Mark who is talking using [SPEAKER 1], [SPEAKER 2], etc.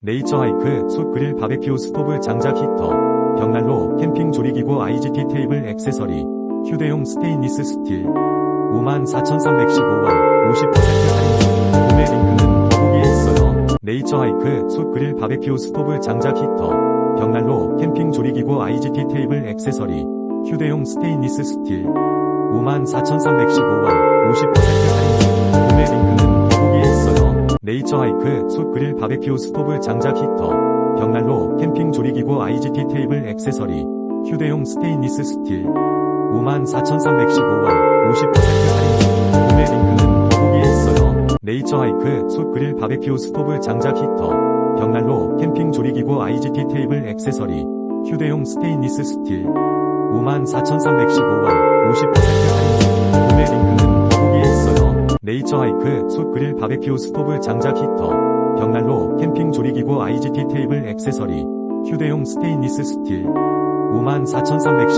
[SPEAKER 1] 네이처 하이크 숯 그릴 바베큐 스토브 장작 히터, 벽난로 캠핑 조리기구 IGT 테이블 액세서리, 휴대용 스테인리스 스틸 54,315원 50% 할인. 구매 링크는 더보기에 있어요. 네이처 하이크 숯 그릴 바베큐 스토브 장작 히터, 벽난로 캠핑 조리기구 IGT 테이블 액세서리, 휴대용 스테인리스 스틸 54,315원 50% 할인. 구매 링크는 더보기에 있어요. 네이처 하이크 숯 그릴 바베큐 스토브 장작 히터, 벽난로 캠핑 조리기구 IGT 테이블 액세서리, 휴대용 스테인리스 스틸 54,315원 50% 할인. 구매 링크는 더보기에 있어요. 네이처 하이크 숯 그릴 바베큐 스토브 장작 히터, 벽난로 캠핑 조리기구 IGT 테이블 액세서리, 휴대용 스테인리스 스틸 54,315원 50% 할인. 구매 링크는 더보기에 있어요. 네이처 하이크 숯 그릴 바베큐 스토브 장작 히터, 벽난로 캠핑 조리기구 IGT 테이블 액세서리, 휴대용 스테인리스 스틸 54,315원